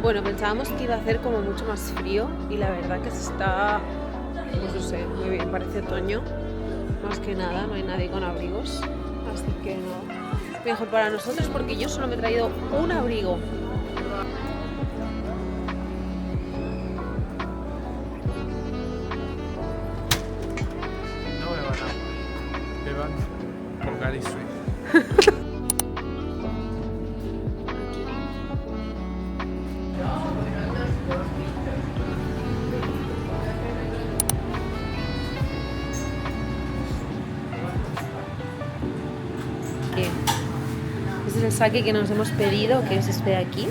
Bueno, pensábamos que iba a hacer como mucho más frío y la verdad que se está, pues no sé, muy bien, parece otoño. Más que nada, no hay nadie con abrigos, así que no. Mejor para nosotros porque yo solo me he traído un abrigo. No beban agua, beban por Gary Sweet. Este es el sake que nos hemos pedido, que es este de aquí.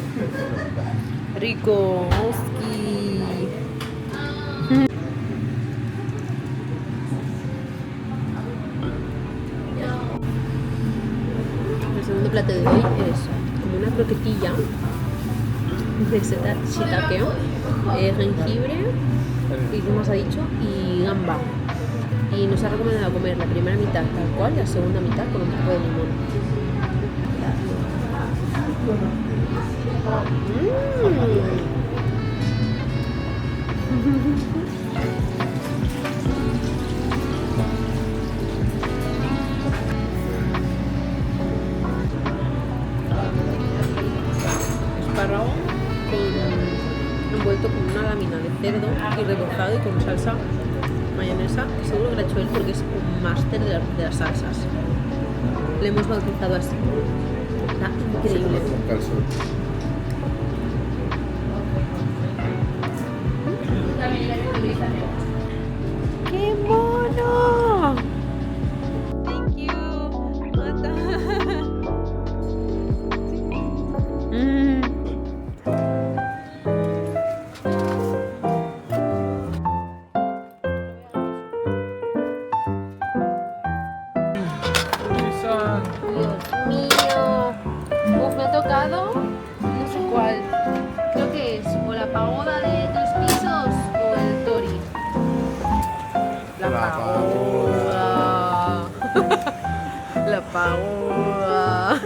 Rico, oski. El segundo plato de hoy es como una croquetilla de shiitake, jengibre, y ¿qué más ha dicho? Y gamba. Y nos ha recomendado comer la primera mitad tal cual y la segunda mitad con un poco de limón. Espárrago envuelto con una lámina de cerdo y rebozado y con salsa mayonesa. Seguro que lo ha hecho él porque es un máster de las salsas. Le hemos bautizado así. Está increíble. ¡Qué mono! Thank you. Dios mío. Uf, me ha tocado, no sé cuál. Creo que es o la pagoda de 3 pisos o el tori. La pagoda. La pagoda.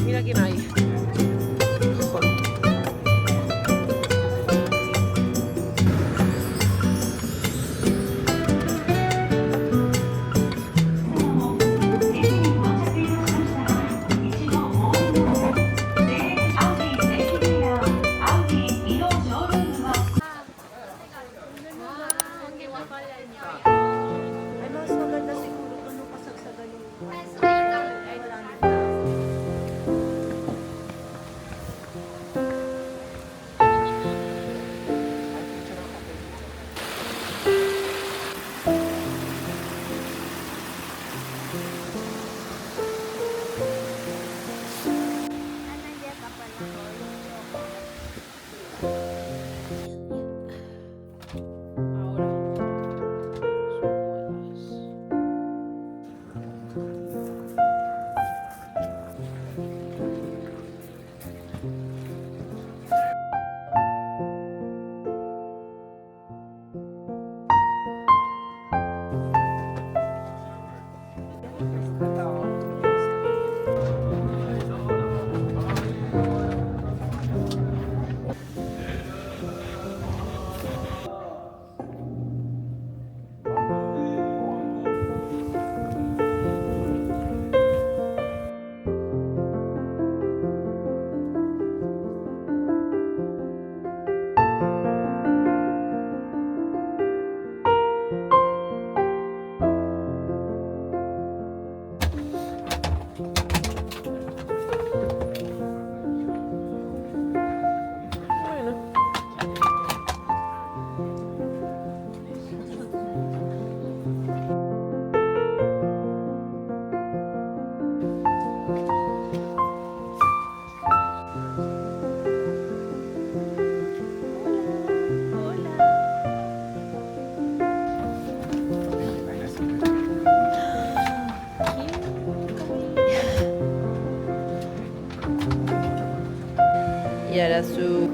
Mira quién hay. Y ahora su...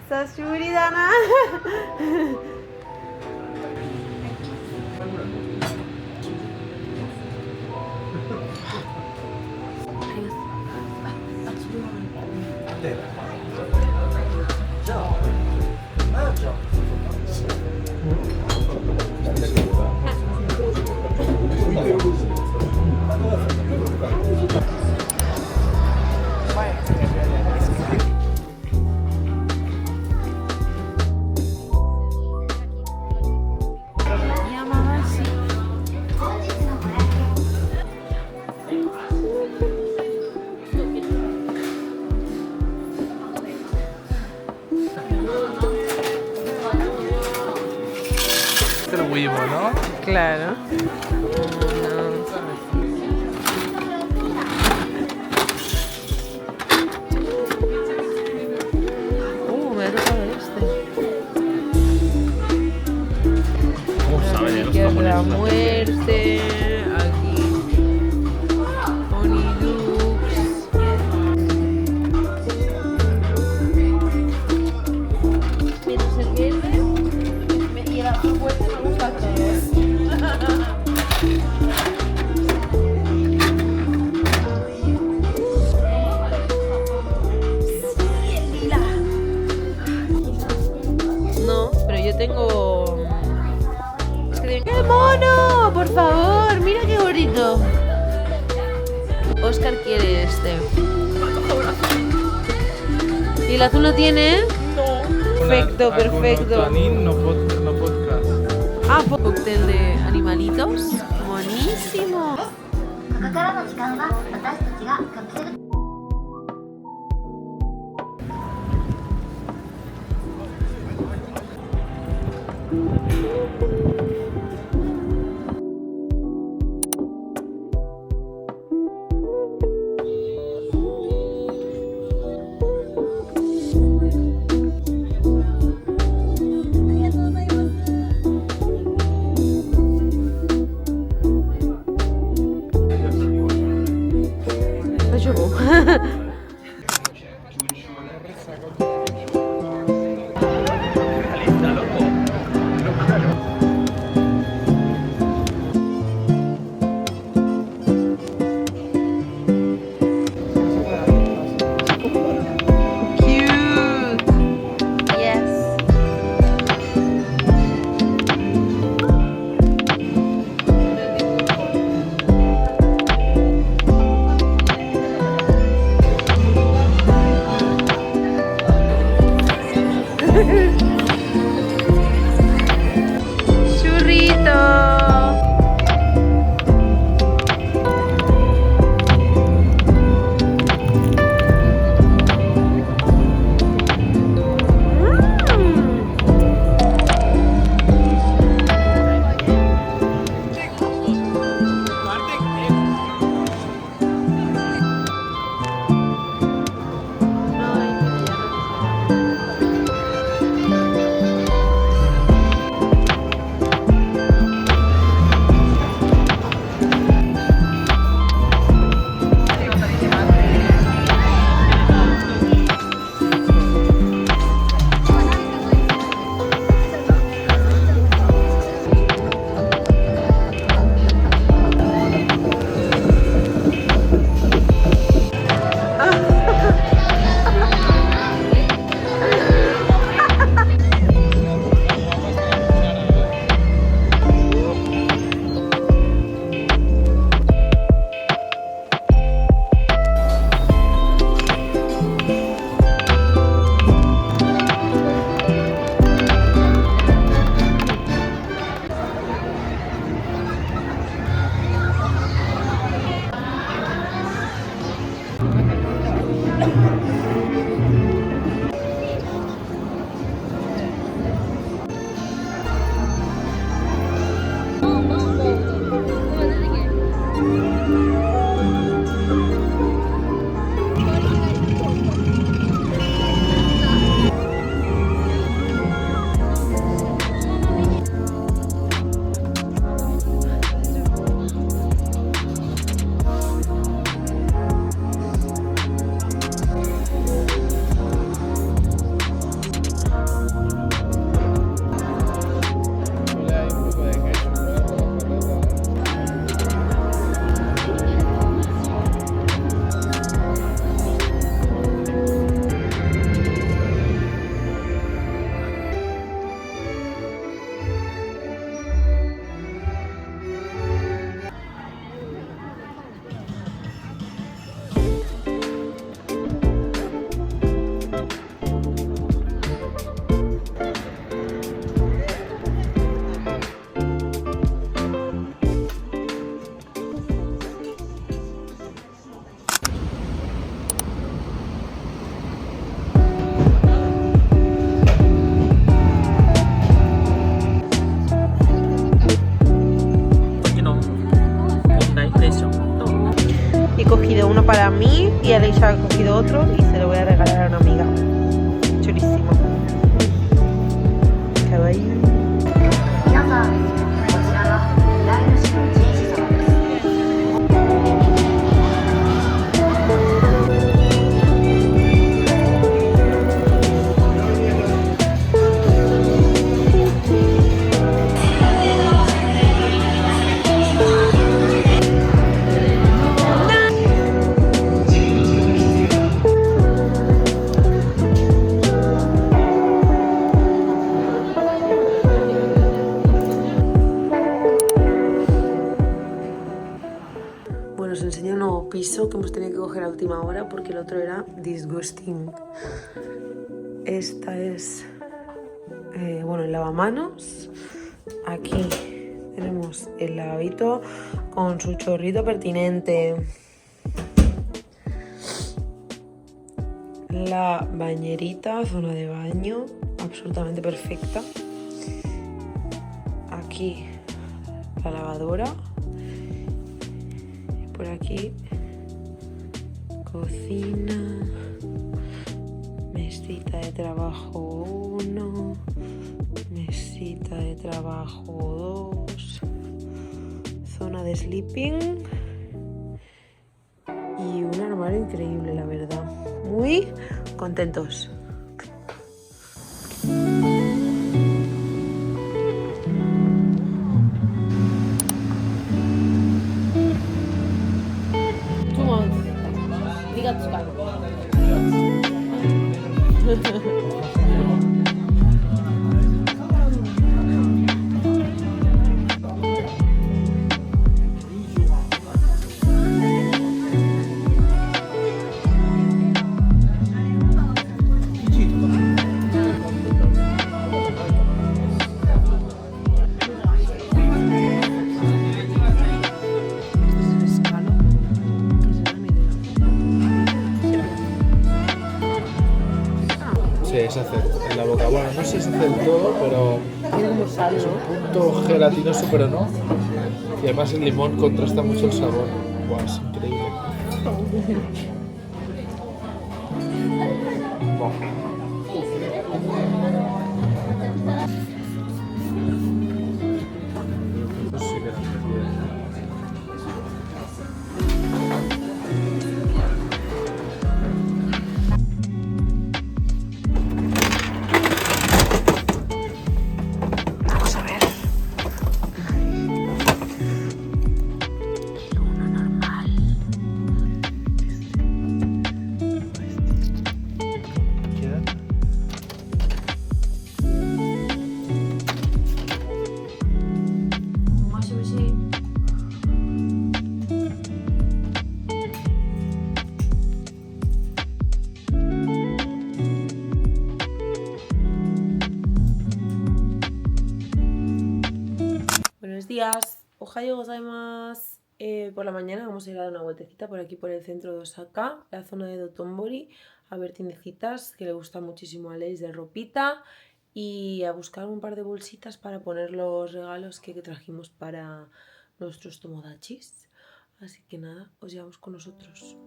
Sashuri Dana. El Weibo, ¿no? Claro. Me ha tocado este. ¿Cómo saben los Aquí la japoneses? muerte. Aquí. Onidux. Menos el verde. Y el azul fuerte me gusta todo. No, pero yo tengo... Es que ¡qué mono! Por favor, mira qué bonito. Oscar quiere este. ¿Y el azul no tiene? No. Perfecto, perfecto. No podcast. Ah, cóctel de animalitos. Buenísimo. ここからの時間は私たちがカプセル cogido uno para mí y Aleisha ha cogido otro y se lo voy a regalar a una amiga. Chulísimo. Qué bello. 皆さん、こちらは依頼主のジェイシ様です。 Bueno, os enseño un nuevo piso que hemos tenido que coger a última hora porque el otro era disgusting. Esta es, bueno, el lavamanos. Aquí tenemos el lavabito con su chorrito pertinente. La bañerita, zona de baño, absolutamente perfecta. Aquí la lavadora. Por aquí, cocina, mesita de trabajo 1, mesita de trabajo 2, zona de sleeping y un armario increíble, la verdad. Muy contentos. Es hacer en la boca. Bueno, no sé si hacer todo, pero es un punto gelatinoso, pero no. Y además el limón contrasta mucho el sabor. Wow, es increíble. Wow. Buenos días, ohayo gozaimasu. Por la mañana vamos a ir a dar una vueltecita por aquí por el centro de Osaka, la zona de Dotonbori, a ver tiendecitas que le gusta muchísimo a Leis de ropita y a buscar un par de bolsitas para poner los regalos que trajimos para nuestros tomodachis. Así que nada, os llevamos con nosotros.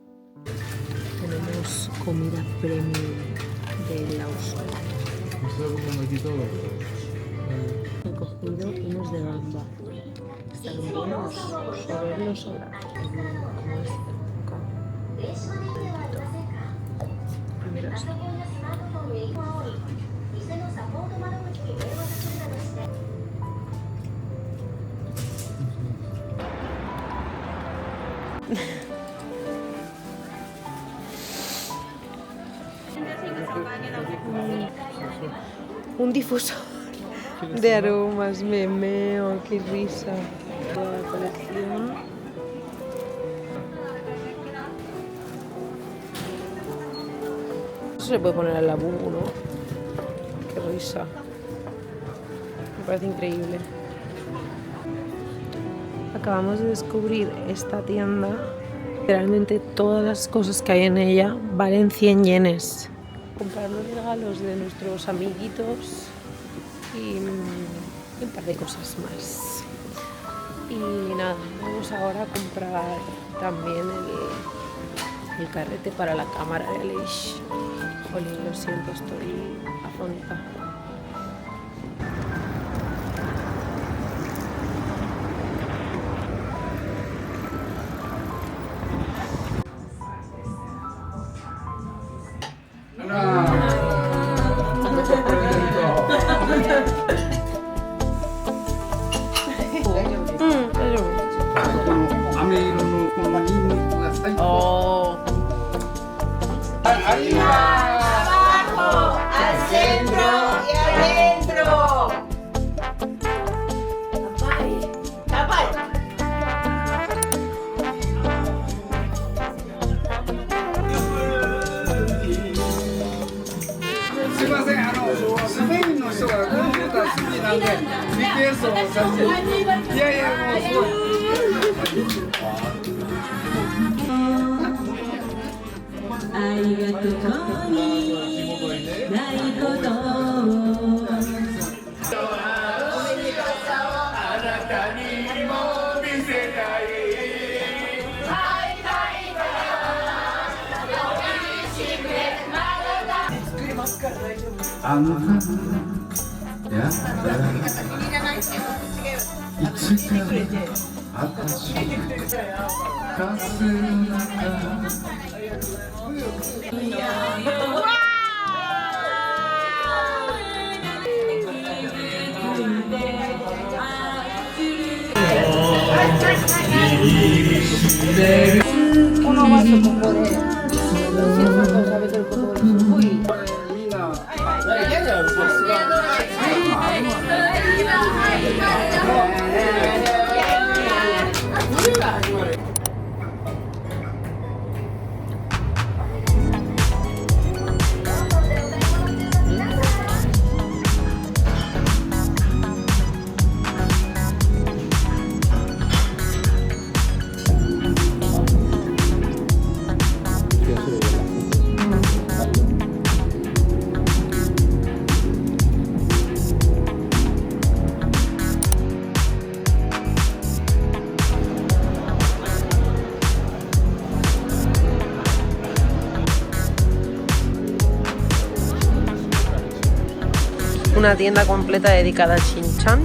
Tenemos comida premium de Laosu. ¿Me estoy comiendo aquí todo? He cogido unos de gamba. Están buenos, sobre los sobra. Como es primero esto. Un difusor de aromas, me meo, qué risa. Toda la colección. Eso se puede poner al labu, ¿no? Qué risa. Me parece increíble. Acabamos de descubrir esta tienda. Literalmente todas las cosas que hay en ella valen 100 yenes. Comprar los regalos de nuestros amiguitos y un par de cosas más. Y nada, vamos ahora a comprar también el carrete para la cámara de Aleix. Jolín, lo siento, estoy afónica. Oh. Abajo, al centro y adentro. Tapay. Uno vaso con poder. ¿Sabes el poder? Uy. Una tienda completa dedicada a Shin-chan,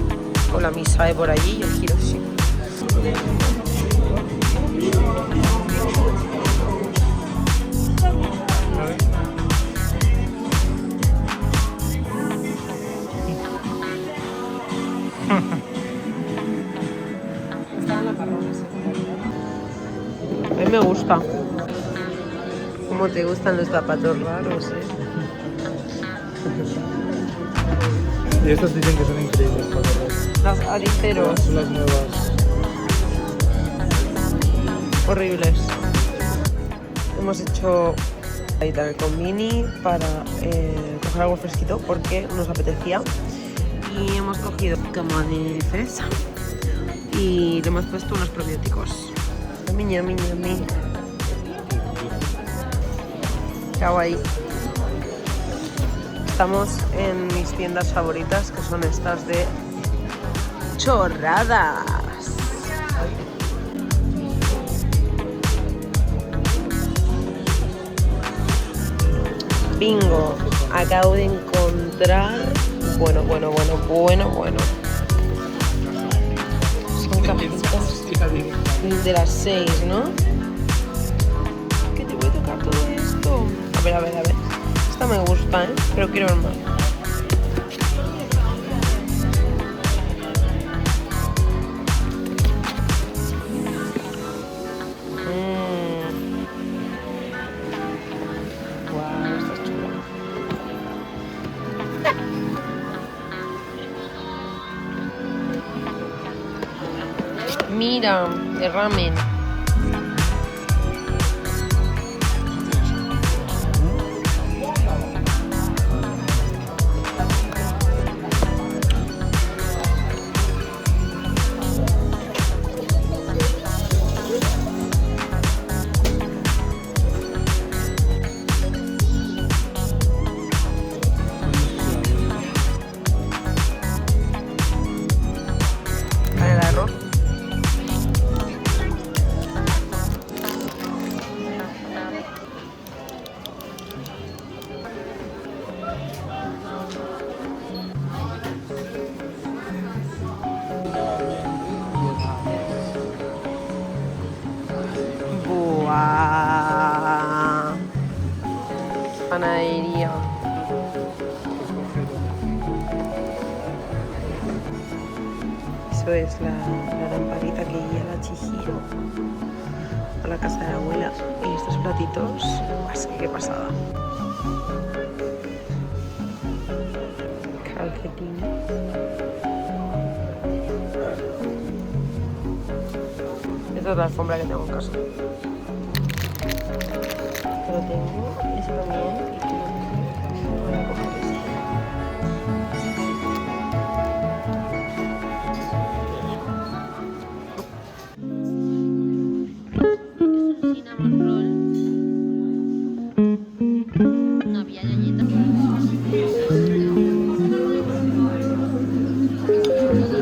con la Misae por allí y el Hiroshi. A mí me gusta. ¿Cómo te gustan los zapatos raros, Y estos dicen que son increíbles. Las ariceros. Las nuevas. Horribles. Hemos hecho ahí en el Convini para coger algo fresquito porque nos apetecía. Y hemos cogido cama de fresa y le hemos puesto unos probióticos. Miña. Kawaii. Estamos en mis tiendas favoritas, que son estas de chorradas. Bingo, acabo de encontrar. Bueno. Son camisetas de las 6, ¿no? ¿Qué te voy a tocar todo esto? A ver. Esta me gusta, pero quiero ver más. Guau, esta es chula. Mira, de ramen. es la lamparita que guía a la Chihiro a la casa de la abuela. Y estos platitos, pues qué pasada. Calcetines. Esta es la alfombra que tengo en casa. Pero tengo ese también y creo que voy a coger este.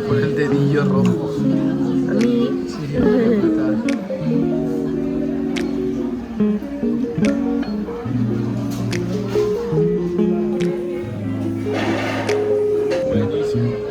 Con el dedillo rojo. A mí, Sí, brutal. Buenísimo.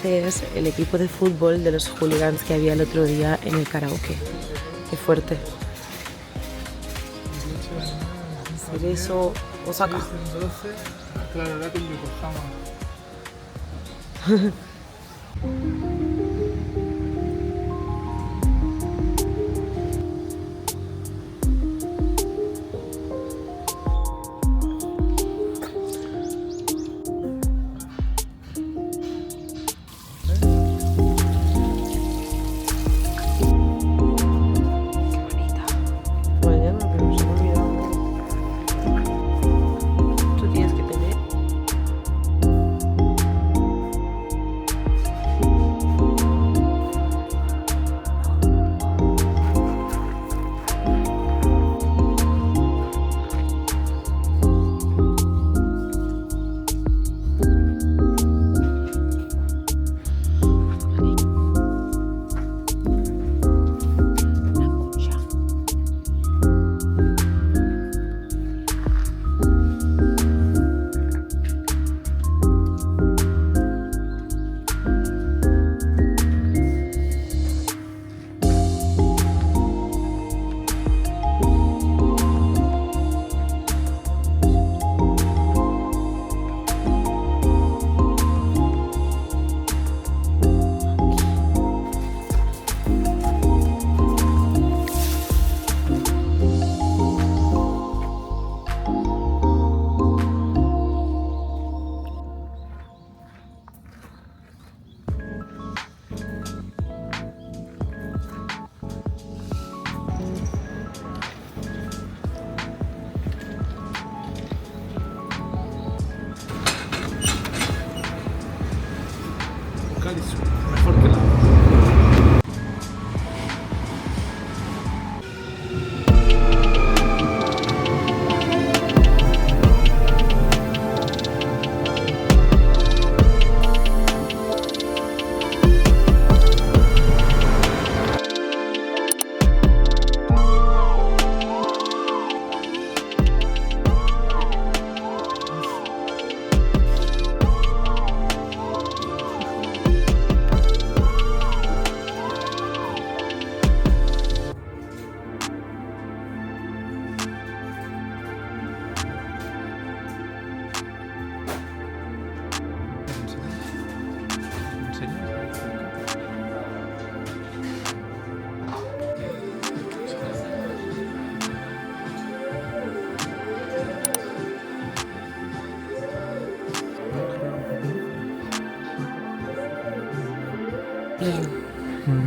es el equipo de fútbol de los hooligans que había el otro día en el karaoke. Qué fuerte. Ser eso, Osaka. 12, claro, ahora que Yokohama.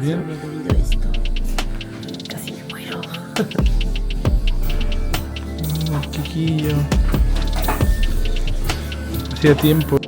Bien. Me he bebido esto. Casi me muero. Chiquillo. Hacía tiempo.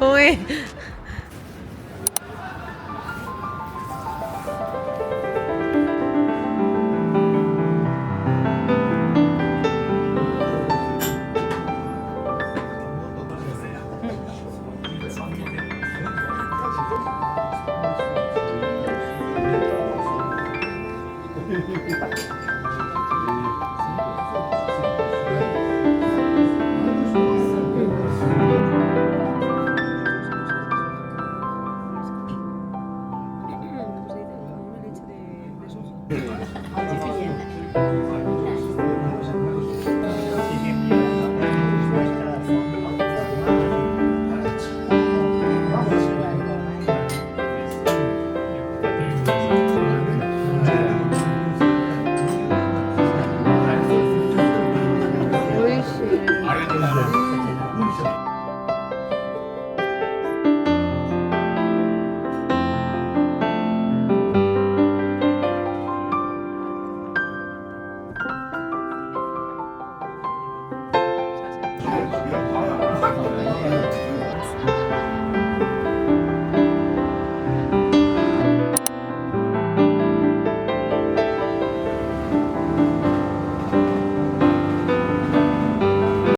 Uy. ¿Cómo se dice? Como una leche de soja.